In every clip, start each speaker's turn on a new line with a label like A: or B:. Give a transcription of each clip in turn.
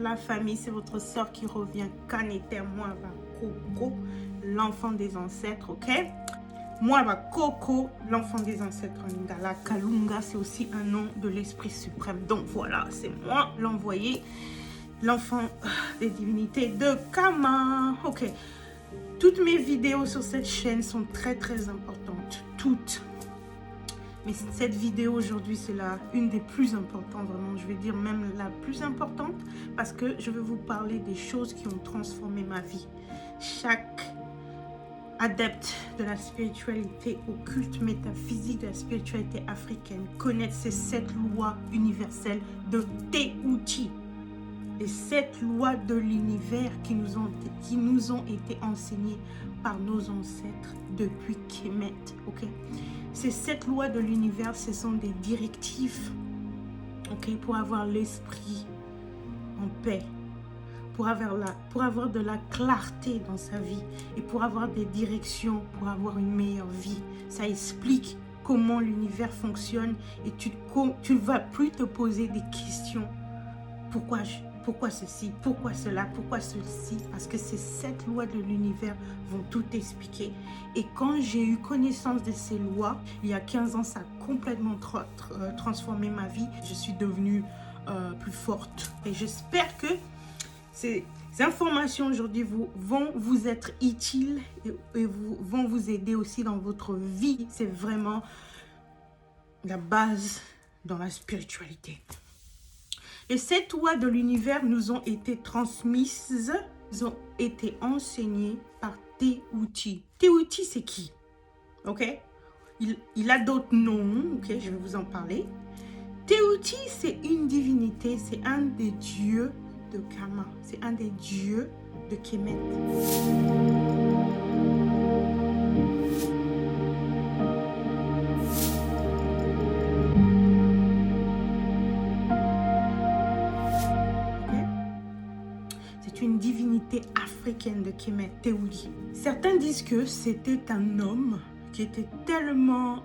A: la famille, c'est votre soeur qui revient. Kanete moi va Coco, l'enfant des ancêtres, ok? Moi va Coco, l'enfant des ancêtres en lingala. Kalunga, c'est aussi un nom de l'Esprit suprême. Donc voilà, c'est moi l'envoyé, l'enfant des divinités de Kama. Ok. Toutes mes vidéos sur cette chaîne sont très importantes. Toutes. Mais cette vidéo aujourd'hui, c'est une des plus importantes, vraiment. Je vais dire même la plus importante parce que je vais vous parler des choses qui ont transformé ma vie. Chaque adepte de la spiritualité occulte, métaphysique, de la spiritualité africaine connaît ces 7 lois universelles de Tehuti. Les 7 lois de l'univers qui nous ont été enseignées par nos ancêtres depuis Kemet. Okay? Ces 7 lois de l'univers, ce sont des directives, okay, pour avoir l'esprit en paix, pour avoir de la clarté dans sa vie et pour avoir des directions, pour avoir une meilleure vie. Ça explique comment l'univers fonctionne et tu ne vas plus te poser des questions. Pourquoi ceci, pourquoi cela, pourquoi ceci? Parce que ces 7 lois de l'univers vont tout expliquer. Et quand j'ai eu connaissance de ces lois, il y a 15 ans, ça a complètement transformé ma vie. Je suis devenue plus forte. Et j'espère que ces informations aujourd'hui vont vous être utiles et vont vous aider aussi dans votre vie. C'est vraiment la base dans la spiritualité. Les 7 lois de l'univers nous ont été transmises, ils ont été enseignées par Tehuti. Tehuti, c'est qui? Ok? Il a d'autres noms, ok? Je vais vous en parler. Tehuti, c'est une divinité, c'est un des dieux de Kama, c'est un des dieux de Kemet. Une divinité africaine de Kemet, Tehuti. Certains disent que c'était un homme qui était tellement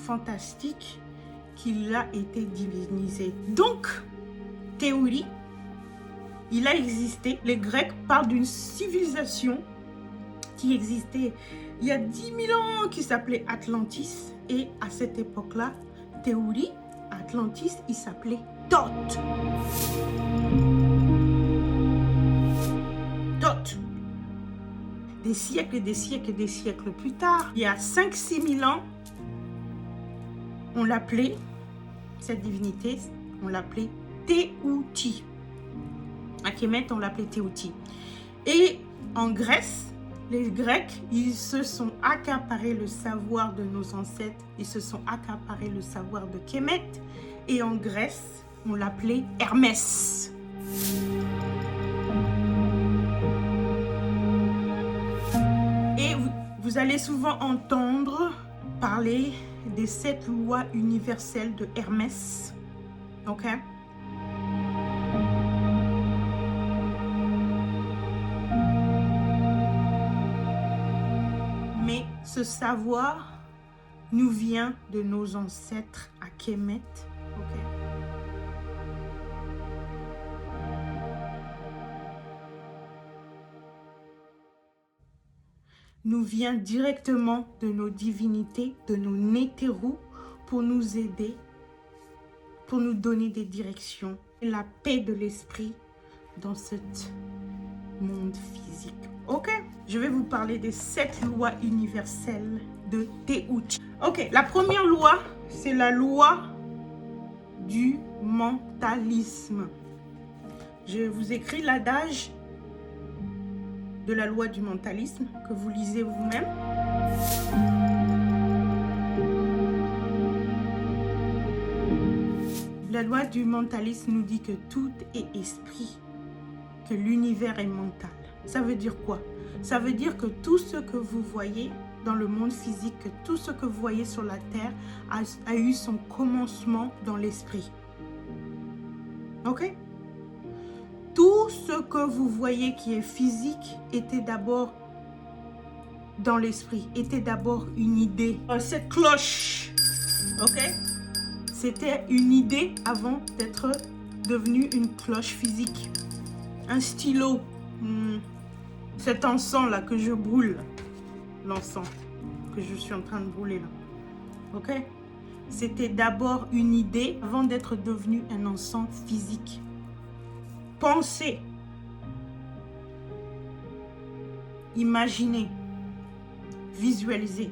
A: fantastique qu'il a été divinisé. Donc, Tehuti, il a existé. Les Grecs parlent d'une civilisation qui existait il y a 10 000 ans qui s'appelait Atlantis. Et à cette époque-là, Tehuti, Atlantis, il s'appelait Thoth. Des siècles et des siècles et des siècles plus tard, il y a 5-6 000 ans, on l'appelait, cette divinité, on l'appelait Tehuti. À Kemet, on l'appelait Tehuti. Et en Grèce, les Grecs, ils se sont accaparés le savoir de nos ancêtres, ils se sont accaparés le savoir de Kemet. Et en Grèce, on l'appelait Hermès. Vous allez souvent entendre parler des 7 lois universelles de Hermès. Ok? Mais ce savoir nous vient de nos ancêtres à Kemet. Ok? Nous vient directement de nos divinités, de nos Nétérous, pour nous aider, pour nous donner des directions, et la paix de l'esprit dans ce monde physique. Ok, je vais vous parler des 7 lois universelles de Tehuti. Ok, la première loi, c'est la loi du mentalisme. Je vous écris l'adage de la loi du mentalisme que vous lisez vous-même. La loi du mentalisme nous dit que tout est esprit, que l'univers est mental. Ça veut dire quoi? Ça veut dire que tout ce que vous voyez dans le monde physique, que tout ce que vous voyez sur la terre a eu son commencement dans l'esprit. Ok? Tout ce que vous voyez qui est physique était d'abord dans l'esprit, était d'abord une idée. Cette cloche, ok? C'était une idée avant d'être devenue une cloche physique. un stylo, cet encens là que je brûle, l'encens que je suis en train de brûler là, ok? C'était d'abord une idée avant d'être devenu un encens physique. Pensez, imaginez, visualisez,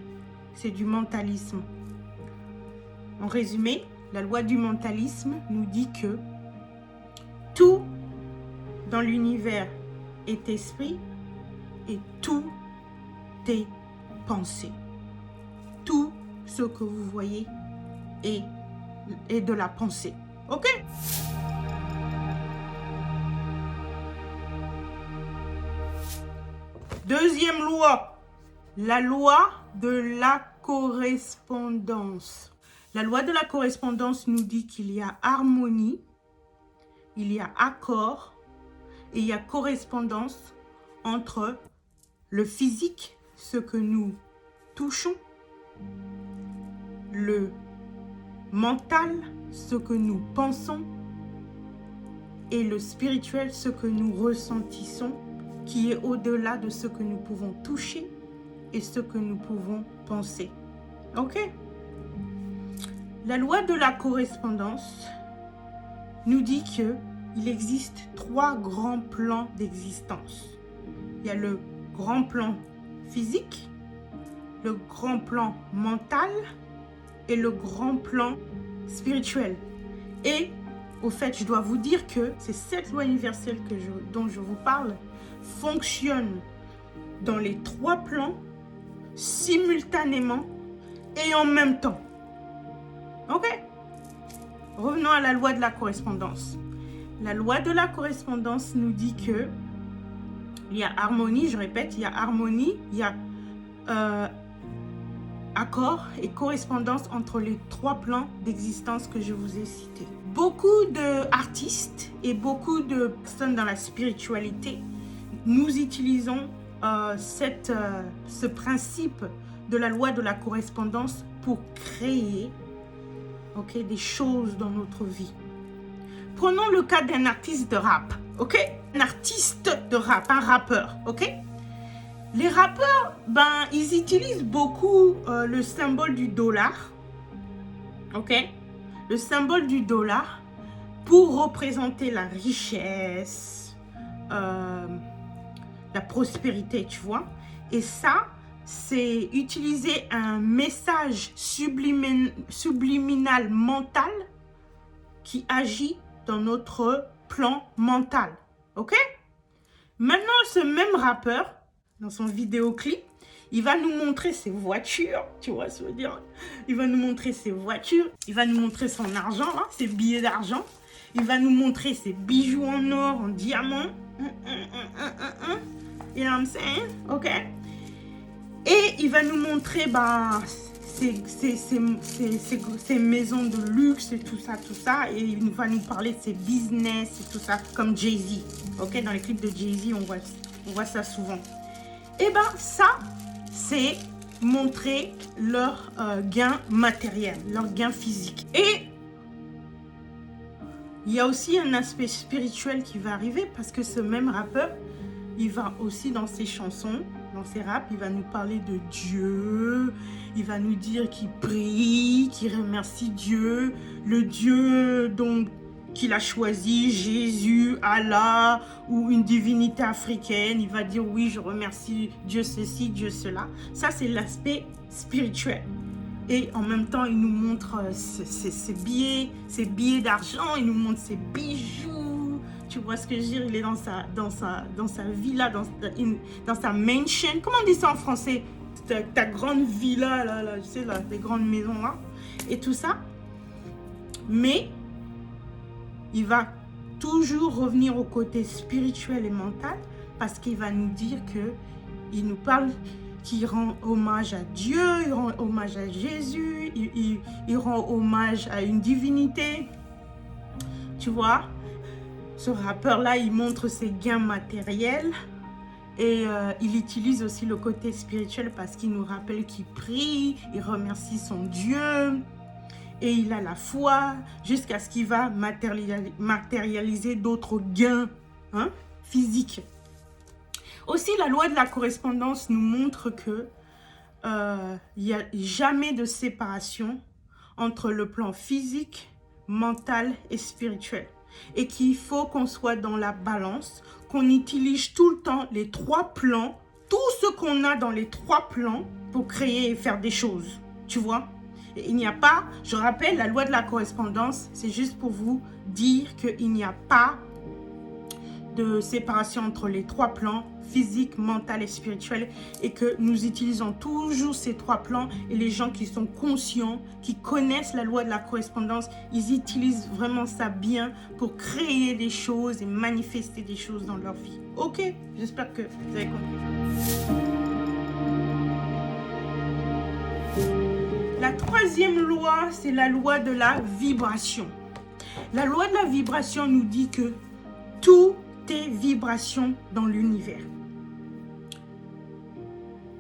A: c'est du mentalisme. En résumé, la loi du mentalisme nous dit que tout dans l'univers est esprit et tout est pensée. Tout ce que vous voyez est de la pensée. Ok? Deuxième loi, la loi de la correspondance. La loi de la correspondance nous dit qu'il y a harmonie, il y a accord et il y a correspondance entre le physique, ce que nous touchons, le mental, ce que nous pensons, et le spirituel, ce que nous ressentissons, qui est au-delà de ce que nous pouvons toucher et ce que nous pouvons penser. Ok? La loi de la correspondance nous dit qu'il existe 3 grands plans d'existence. Il y a le grand plan physique, le grand plan mental et le grand plan spirituel. Et au fait, je dois vous dire que c'est cette loi universelle dont je vous parle fonctionne dans les 3 plans simultanément et en même temps. Ok? Revenons à la loi de la correspondance. La loi de la correspondance nous dit que il y a harmonie, je répète, il y a harmonie, il y a accord et correspondance entre les 3 plans d'existence que je vous ai cités. Beaucoup d'artistes et beaucoup de personnes dans la spiritualité, nous utilisons ce principe de la loi de la correspondance pour créer des choses dans notre vie. Prenons le cas d'un artiste de rap, ok? Un artiste de rap, un rappeur, ok? Les rappeurs, ils utilisent beaucoup le symbole du dollar, ok? Le symbole du dollar pour représenter la richesse, la prospérité, tu vois? Et ça, c'est utiliser un message subliminal mental qui agit dans notre plan mental, ok? Maintenant, ce même rappeur, dans son vidéoclip, il va nous montrer ses voitures, tu vois ce que je veux dire? Il va nous montrer ses voitures, il va nous montrer son argent, hein, ses billets d'argent, il va nous montrer ses bijoux en or, en diamant, you know what I'm saying? Ok? Et il va nous montrer ses maisons de luxe et tout ça. Et il va nous parler de ses business et tout ça, comme Jay-Z. Ok? Dans les clips de Jay-Z, on voit ça souvent. Et ça, c'est montrer leur gain matériel, leur gain physique. Et il y a aussi un aspect spirituel qui va arriver parce que ce même rappeur, il va aussi dans ses chansons, dans ses raps, il va nous parler de Dieu, il va nous dire qu'il prie, qu'il remercie Dieu, le Dieu qu'il a choisi, Jésus, Allah ou une divinité africaine. Il va dire oui, je remercie Dieu ceci, Dieu cela. Ça, c'est l'aspect spirituel. Et en même temps, il nous montre ses billets d'argent, il nous montre ses bijoux. Tu vois ce que je veux dire? Il est dans sa villa, dans sa mansion. Comment on dit ça en français? Ta grande villa, là, tu sais, là, les grandes maisons, là. Et tout ça. Mais il va toujours revenir au côté spirituel et mental parce qu'il va nous dire qu'il nous parle, qu'il rend hommage à Dieu, il rend hommage à Jésus, il rend hommage à une divinité. Tu vois? Ce rappeur-là, il montre ses gains matériels et il utilise aussi le côté spirituel parce qu'il nous rappelle qu'il prie, il remercie son Dieu et il a la foi jusqu'à ce qu'il va matérialiser d'autres gains. Hein? physique. Aussi, la loi de la correspondance nous montre que il n'y a jamais de séparation entre le plan physique, mental et spirituel. Et qu'il faut qu'on soit dans la balance, qu'on utilise tout le temps les 3 plans, tout ce qu'on a dans les 3 plans pour créer et faire des choses. Tu vois? Et il n'y a pas, je rappelle, la loi de la correspondance, c'est juste pour vous dire qu'il n'y a pas de séparation entre les 3 plans, physique, mental et spirituel, et que nous utilisons toujours ces 3 plans. Et les gens qui sont conscients, qui connaissent la loi de la correspondance, ils utilisent vraiment ça bien pour créer des choses et manifester des choses dans leur vie. Ok, j'espère que vous avez compris. La 3e loi, c'est la loi de la vibration. La loi de la vibration nous dit que tout est vibration dans l'univers.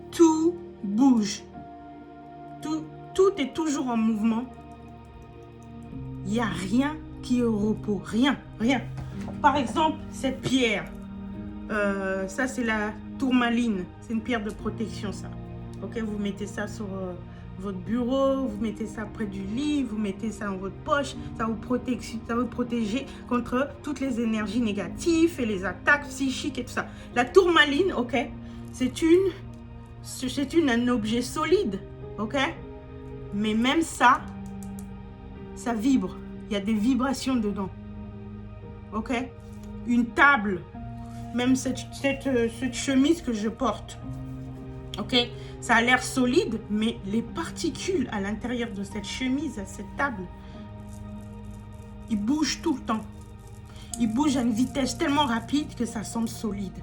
A: Tout bouge. Tout est toujours en mouvement. Il n'y a rien qui est au repos. Rien. Par exemple, cette pierre. Ça, c'est la tourmaline. C'est une pierre de protection, ça. Ok, vous mettez ça sur votre bureau, vous mettez ça près du lit, vous mettez ça dans votre poche. Ça vous protéger contre toutes les énergies négatives et les attaques psychiques et tout ça. La tourmaline, ok, c'est un objet solide, ok? Mais même ça vibre. Il y a des vibrations dedans, ok? Une table, même cette chemise que je porte, ok? Ça a l'air solide, mais les particules à l'intérieur de cette chemise, à cette table, ils bougent tout le temps. Ils bougent à une vitesse tellement rapide que ça semble solide.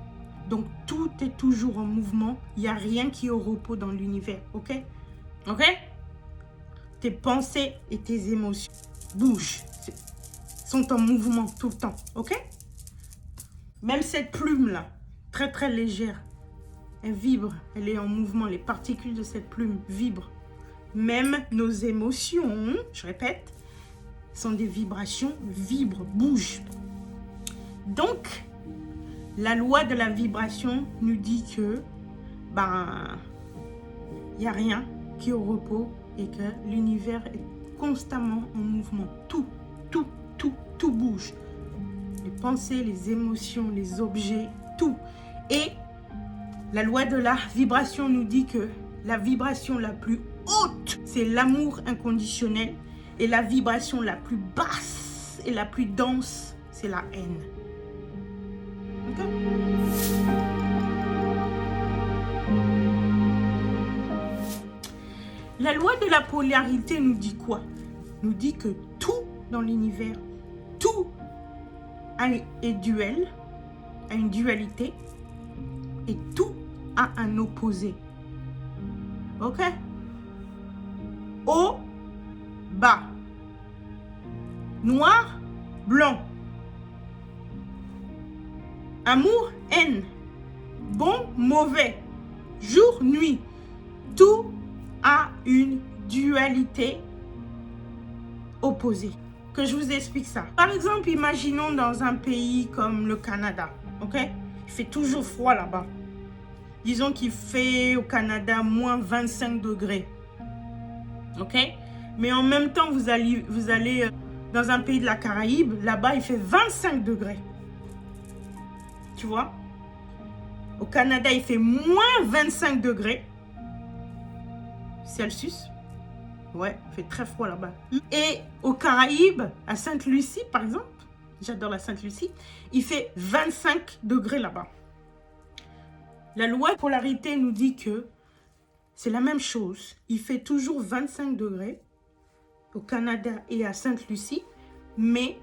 A: Donc, tout est toujours en mouvement. Il n'y a rien qui est au repos dans l'univers. OK? OK? Tes pensées et tes émotions bougent. Sont en mouvement tout le temps. OK? Même cette plume-là, très très légère, elle vibre. Elle est en mouvement. Les particules de cette plume vibrent. Même nos émotions, je répète, sont des vibrations, vibrent, bougent. Donc, la loi de la vibration nous dit que il n'y a rien qui est au repos et que l'univers est constamment en mouvement. Tout bouge. Les pensées, les émotions, les objets, tout. Et la loi de la vibration nous dit que la vibration la plus haute, c'est l'amour inconditionnel. Et la vibration la plus basse et la plus dense, c'est la haine. Okay. La loi de la polarité nous dit quoi? Nous dit que tout dans l'univers, tout est duel, a une dualité, et tout a un opposé. Ok? Haut, bas. Noir, blanc. Amour, haine. Bon, mauvais. Jour, nuit. Tout a une dualité opposée. Que je vous explique ça. Par exemple, imaginons dans un pays comme le Canada. Ok? Il fait toujours froid là-bas. Disons qu'il fait au Canada moins 25 degrés. Ok? Mais en même temps, vous allez dans un pays de la Caraïbe. Là-bas, il fait 25 degrés. Tu vois? Au Canada, il fait moins 25 degrés Celsius. Ouais, il fait très froid là-bas. Et aux Caraïbes, à Sainte-Lucie, par exemple, j'adore la Sainte-Lucie, il fait 25 degrés là-bas. La loi de polarité nous dit que c'est la même chose. Il fait toujours 25 degrés au Canada et à Sainte-Lucie, mais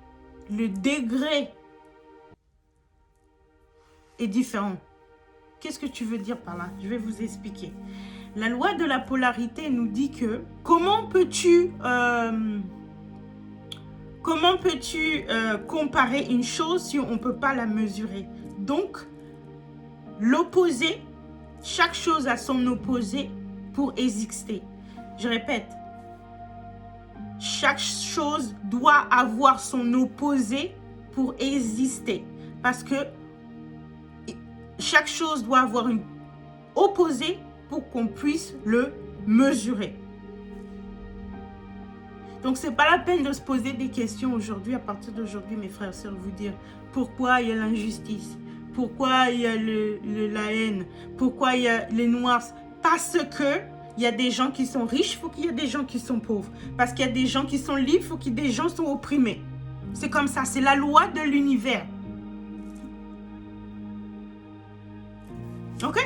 A: le degré est différent. Qu'est-ce que tu veux dire par là? Je vais vous expliquer. La loi de la polarité nous dit que comment peux-tu comparer une chose si on ne peut pas la mesurer? Donc, l'opposé, chaque chose a son opposé pour exister. Je répète, chaque chose doit avoir son opposé pour exister. Parce que chaque chose doit avoir une opposée pour qu'on puisse le mesurer. Donc, ce n'est pas la peine de se poser des questions aujourd'hui, à partir d'aujourd'hui, mes frères et sœurs, vous dire pourquoi il y a l'injustice, pourquoi il y a la haine, pourquoi il y a les noirs. Parce que il y a des gens qui sont riches, il faut qu'il y ait des gens qui sont pauvres. Parce qu'il y a des gens qui sont libres, il faut qu'il y ait des gens qui sont opprimés. C'est comme ça, c'est la loi de l'univers. Ok?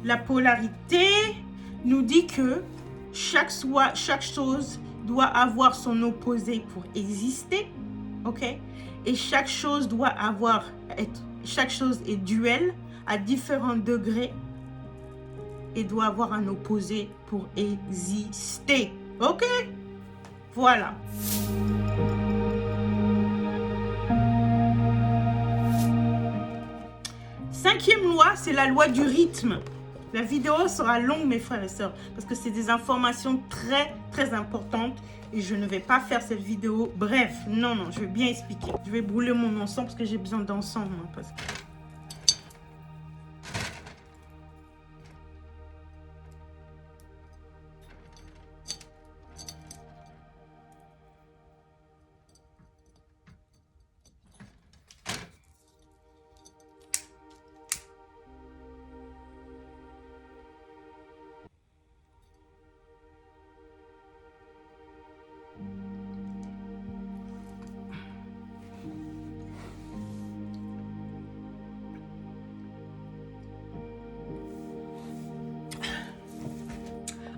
A: La polarité nous dit que chaque chose doit avoir son opposé pour exister. Ok? Et chaque chose chaque chose est duel à différents degrés et doit avoir un opposé pour exister. Ok? Voilà. Cinquième loi, c'est la loi du rythme. La vidéo sera longue, mes frères et sœurs, parce que c'est des informations très, très importantes et je ne vais pas faire cette vidéo bref. Non, je vais bien expliquer. Je vais brûler mon encens parce que j'ai besoin d'encens, moi, parce que...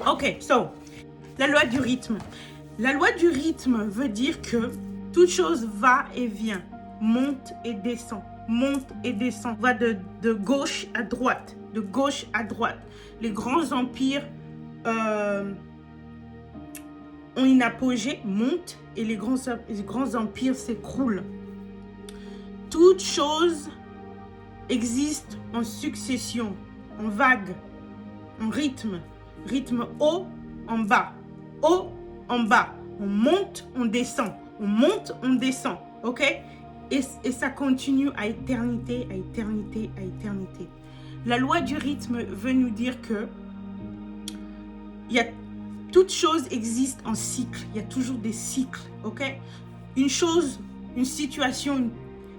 A: Ok, so, la loi du rythme. La loi du rythme veut dire que toute chose va et vient, monte et descend, va de gauche à droite, de gauche à droite. Les grands empires ont une apogée, montent, et les grands empires s'écroulent. Toute chose existe en succession, en vague, en rythme. Rythme haut, en bas. Haut, en bas. On monte, on descend. On monte, on descend. Ok? Et ça continue à éternité, à éternité, à éternité. La loi du rythme veut nous dire que toute chose existe en cycle. Il y a toujours des cycles. Ok? Une chose, une situation,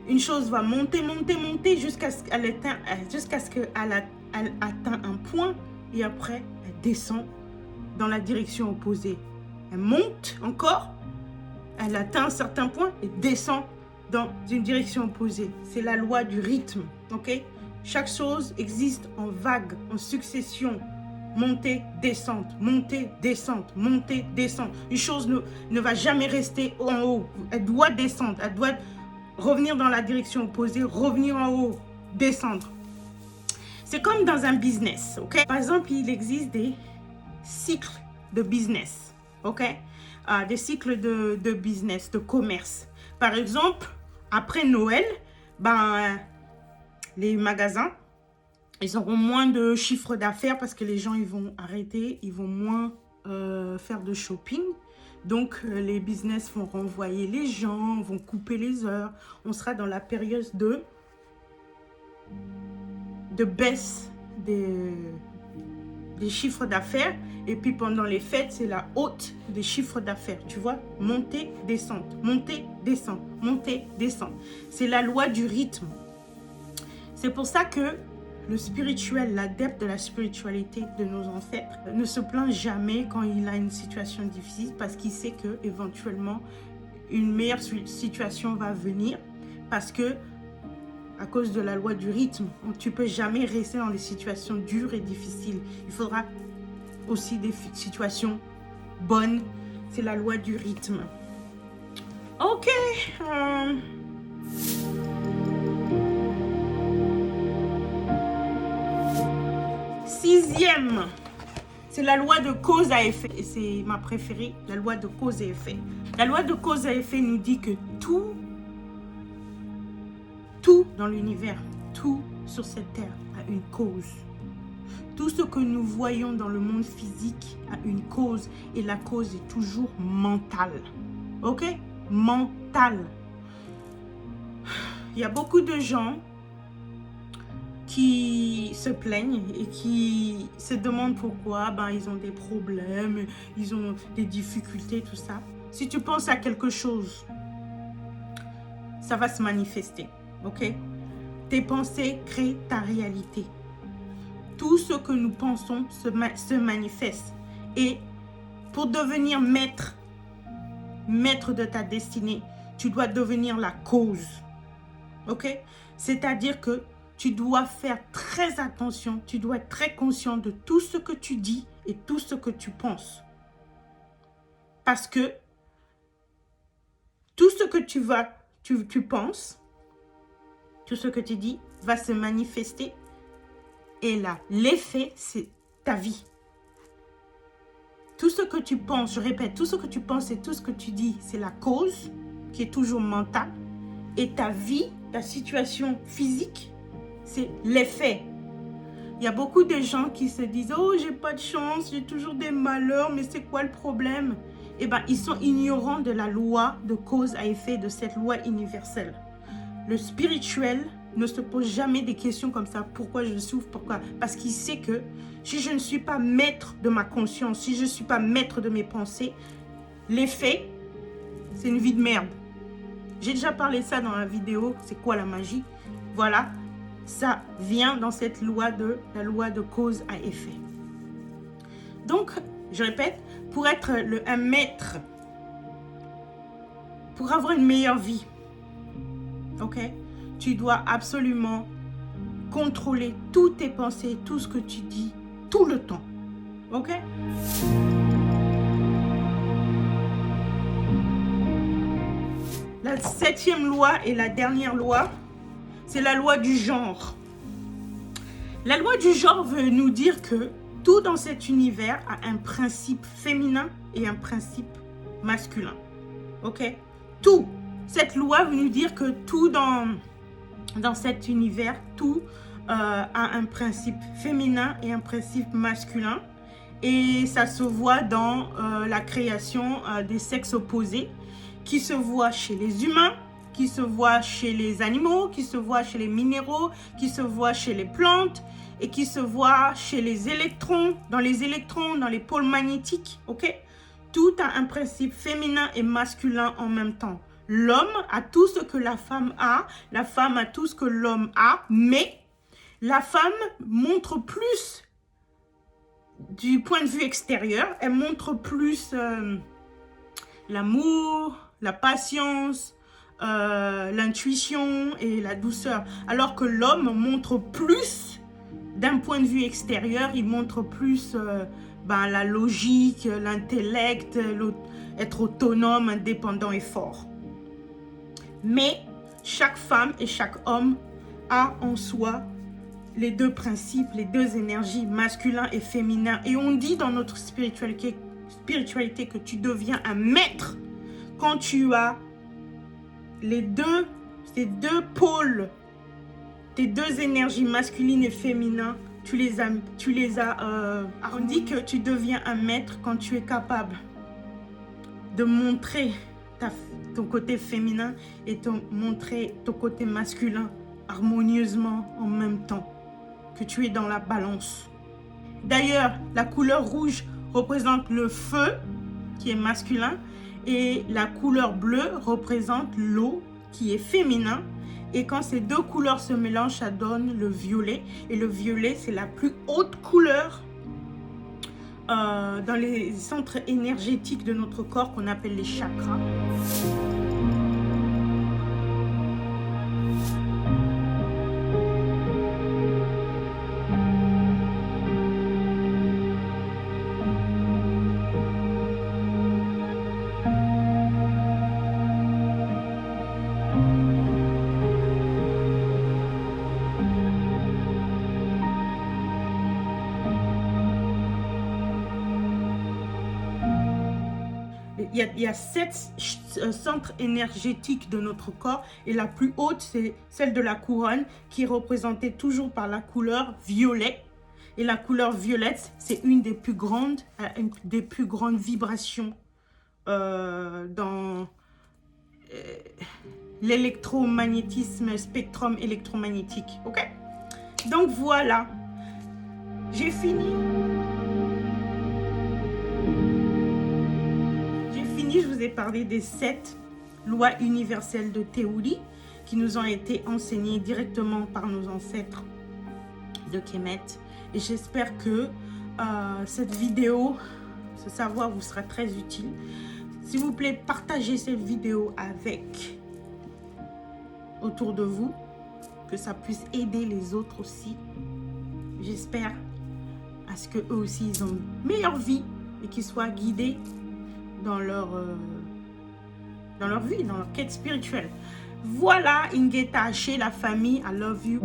A: une chose va monter, monter, monter jusqu'à ce qu'elle atteint un point et après, descend dans la direction opposée. Elle monte encore, elle atteint un certain point et descend dans une direction opposée. C'est la loi du rythme, ok? Chaque chose existe en vague, en succession. Montée, descente, montée, descente, montée, descente. Une chose ne va jamais rester en haut. Elle doit descendre, elle doit revenir dans la direction opposée, revenir en haut, descendre. C'est comme dans un business, ok? Par exemple, il existe des cycles de business, ok? Des cycles de business, de commerce. Par exemple, après Noël, les magasins, ils auront moins de chiffre d'affaires parce que les gens, ils vont arrêter, ils vont moins faire de shopping. Donc, les business vont renvoyer les gens, vont couper les heures. On sera dans la période de baisse des chiffres d'affaires. Et puis pendant les fêtes, c'est la haute des chiffres d'affaires. Tu vois, montée, descente, montée, descente, montée, descente. C'est la loi du rythme. C'est pour ça que le spirituel, l'adepte de la spiritualité de nos ancêtres, ne se plaint jamais quand il a une situation difficile parce qu'il sait que éventuellement une meilleure situation va venir parce que à cause de la loi du rythme, tu ne peux jamais rester dans des situations dures et difficiles. Il faudra aussi des situations bonnes. C'est la loi du rythme. Ok. Sixième, c'est la loi de cause à effet. Et c'est ma préférée, la loi de cause et effet. La loi de cause à effet nous dit que tout dans l'univers, tout sur cette terre a une cause. Tout ce que nous voyons dans le monde physique a une cause et la cause est toujours mentale. Ok? Mentale. Il y a beaucoup de gens qui se plaignent et qui se demandent pourquoi ils ont des problèmes, ils ont des difficultés, tout ça. Si tu penses à quelque chose, ça va se manifester, ok? Tes pensées créent ta réalité. Tout ce que nous pensons se manifeste. Et pour devenir maître de ta destinée, tu dois devenir la cause, ok? C'est-à-dire que tu dois faire très attention, tu dois être très conscient de tout ce que tu dis et tout ce que tu penses. Parce que tout ce que tu penses, tout ce que tu dis va se manifester. Et là, l'effet, c'est ta vie. Tout ce que tu penses, je répète, tout ce que tu penses et tout ce que tu dis, c'est la cause qui est toujours mentale. Et ta vie, ta situation physique, c'est l'effet. Il y a beaucoup de gens qui se disent « Oh, j'ai pas de chance, j'ai toujours des malheurs, mais c'est quoi le problème ?» Eh bien, ils sont ignorants de la loi de cause à effet, de cette loi universelle. Le spirituel ne se pose jamais des questions comme ça. Pourquoi je souffre? Pourquoi? Parce qu'il sait que si je ne suis pas maître de ma conscience, si je ne suis pas maître de mes pensées, l'effet, c'est une vie de merde. J'ai déjà parlé de ça dans la vidéo, c'est quoi la magie? Voilà, ça vient dans cette loi la loi de cause à effet. Donc, je répète, pour être un maître, pour avoir une meilleure vie, ok, tu dois absolument contrôler toutes tes pensées, tout ce que tu dis, tout le temps, ok? La 7e loi et la dernière loi, c'est la loi du genre. La loi du genre veut nous dire que tout dans cet univers a un principe féminin et un principe masculin. Ok? Tout. Cette loi veut nous dire que tout dans cet univers, tout a un principe féminin et un principe masculin. Et ça se voit dans la création des sexes opposés qui se voit chez les humains, qui se voit chez les animaux, qui se voit chez les minéraux, qui se voit chez les plantes et qui se voit chez les électrons, dans les pôles magnétiques, ok? Tout a un principe féminin et masculin en même temps. L'homme a tout ce que la femme a tout ce que l'homme a, mais la femme montre plus du point de vue extérieur, elle montre plus l'amour, la patience, l'intuition et la douceur. Alors que l'homme montre plus, d'un point de vue extérieur, il montre plus la logique, l'intellect, être autonome, indépendant et fort. Mais chaque femme et chaque homme a en soi les deux principes, les deux énergies, masculin et féminin. Et on dit dans notre spiritualité que tu deviens un maître quand tu as ces deux pôles, tes deux énergies masculines et féminines, tu les as on dit que tu deviens un maître quand tu es capable de montrer ton côté féminin et montrer ton côté masculin harmonieusement en même temps, que tu es dans la balance. D'ailleurs, la couleur rouge représente le feu qui est masculin et la couleur bleue représente l'eau qui est féminin. Et quand ces deux couleurs se mélangent, ça donne le violet. Et le violet, c'est la plus haute couleur dans les centres énergétiques de notre corps qu'on appelle les chakras. Il y a 7 centres énergétiques de notre corps et la plus haute, c'est celle de la couronne qui est représentée toujours par la couleur violet. Et la couleur violette, c'est une des plus grandes vibrations dans l'électromagnétisme, spectrum électromagnétique. Ok? Donc voilà, j'ai fini. Je vous ai parlé des 7 lois universelles de Théouli qui nous ont été enseignées directement par nos ancêtres de Kemet. Et j'espère que cette vidéo, ce savoir vous sera très utile. S'il vous plaît, partagez cette vidéo avec autour de vous, que ça puisse aider les autres aussi. J'espère à ce qu'eux aussi, ils ont une meilleure vie et qu'ils soient guidés dans leur vie, dans leur quête spirituelle. Voilà, Ingeta Haché, la famille, I love you.